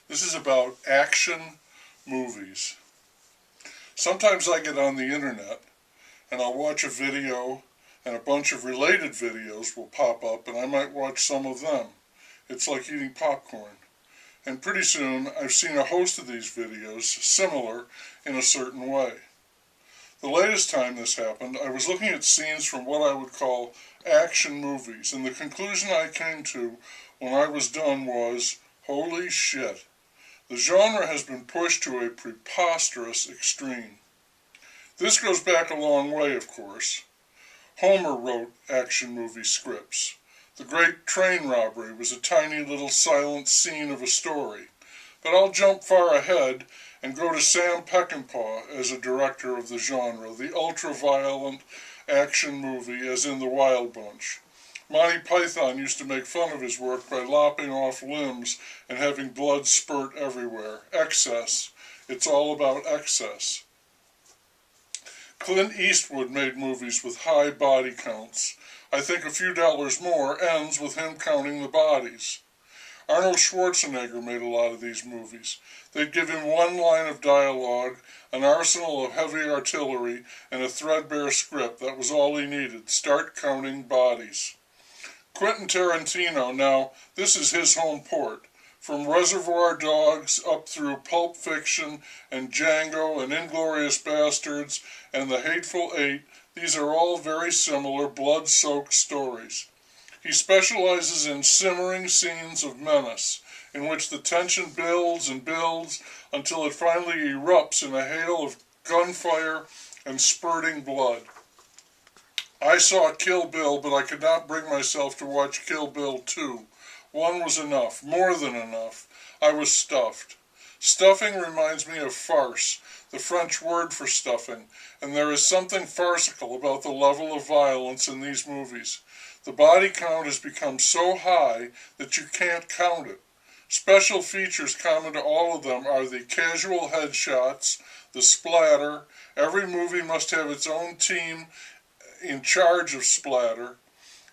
This is about action movies. Sometimes I get on the internet and I'll watch a video and a bunch of related videos will pop up and I might watch some of them. It's like eating popcorn. And pretty soon I've seen a host of these videos similar in a certain way. The latest time this happened, I was looking at scenes from what I would call action movies, and the conclusion I came to when I was done was, holy shit. The genre has been pushed to a preposterous extreme. This goes back a long way, of course. Homer wrote action movie scripts. The Great Train Robbery was a tiny little silent scene of a story. But I'll jump far ahead and go to Sam Peckinpah as a director of the genre, the ultra-violent action movie as in The Wild Bunch. Monty Python used to make fun of his work by lopping off limbs and having blood spurt everywhere. Excess. It's all about excess. Clint Eastwood made movies with high body counts. I think A Few Dollars More ends with him counting the bodies. Arnold Schwarzenegger made a lot of these movies. They'd give him one line of dialogue, an arsenal of heavy artillery, and a threadbare script. That was all he needed. Start counting bodies. Quentin Tarantino, now, this is his home port. From Reservoir Dogs up through Pulp Fiction and Django and Inglourious Basterds and The Hateful Eight, these are all very similar blood-soaked stories. He specializes in simmering scenes of menace, in which the tension builds and builds until it finally erupts in a hail of gunfire and spurting blood. I saw Kill Bill, but I could not bring myself to watch Kill Bill 2. One was enough, more than enough. I was stuffed. Stuffing reminds me of farce, the French word for stuffing, and there is something farcical about the level of violence in these movies. The body count has become so high that you can't count it. Special features common to all of them are the casual headshots, the splatter. Every movie must have its own team in charge of splatter.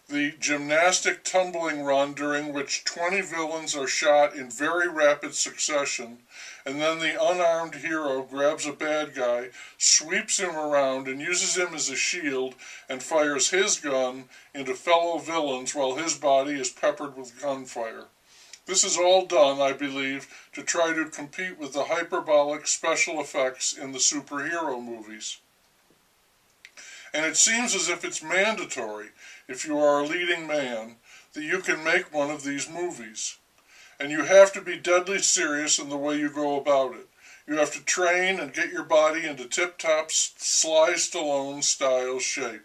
The gymnastic tumbling run during which 20 villains are shot in very rapid succession, and then the unarmed hero grabs a bad guy, sweeps him around, and uses him as a shield and fires his gun into fellow villains while his body is peppered with gunfire. This is all done, I believe, to try to compete with the hyperbolic special effects in the superhero movies. And it seems as if it's mandatory, if you are a leading man, that you can make one of these movies. And you have to be deadly serious in the way you go about it. You have to train and get your body into tip-top Sly Stallone style shape.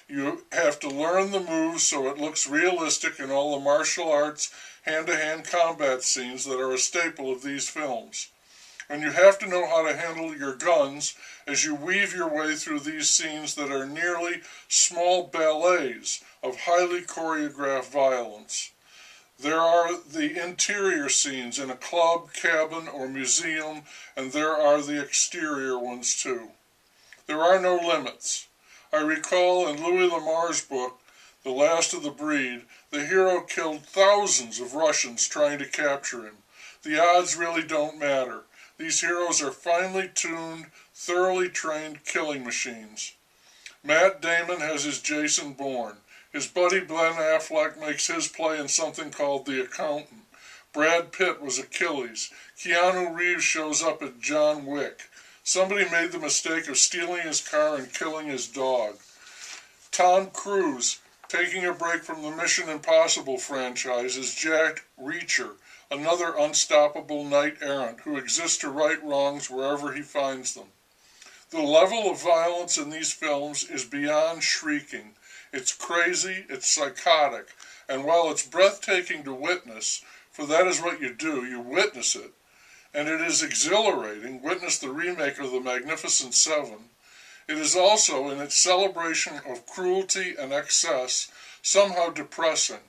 You have to learn the moves so it looks realistic in all the martial arts, hand-to-hand combat scenes that are a staple of these films. And you have to know how to handle your guns as you weave your way through these scenes that are nearly small ballets of highly choreographed violence. There are the interior scenes in a club, cabin, or museum, and there are the exterior ones too. There are no limits. I recall in Louis L'Amour's book, The Last of the Breed, the hero killed thousands of Russians trying to capture him. The odds really don't matter. These heroes are finely tuned, thoroughly trained killing machines. Matt Damon has his Jason Bourne. His buddy Ben Affleck makes his play in something called The Accountant. Brad Pitt was Achilles. Keanu Reeves shows up as John Wick. Somebody made the mistake of stealing his car and killing his dog. Tom Cruise, taking a break from the Mission Impossible franchise, is Jack Reacher, another unstoppable knight-errant who exists to right wrongs wherever he finds them. The level of violence in these films is beyond shrieking. It's crazy, it's psychotic, and while it's breathtaking to witness, for that is what you do, you witness it, and it is exhilarating, witness the remake of The Magnificent Seven, it is also, in its celebration of cruelty and excess, somehow depressing.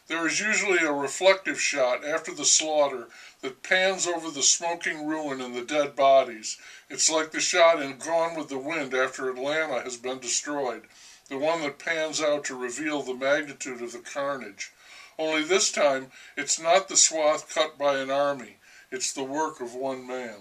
There is usually a reflective shot after the slaughter that pans over the smoking ruin and the dead bodies. It's like the shot in Gone with the Wind after Atlanta has been destroyed, the one that pans out to reveal the magnitude of the carnage. Only this time, it's not the swath cut by an army. It's the work of one man.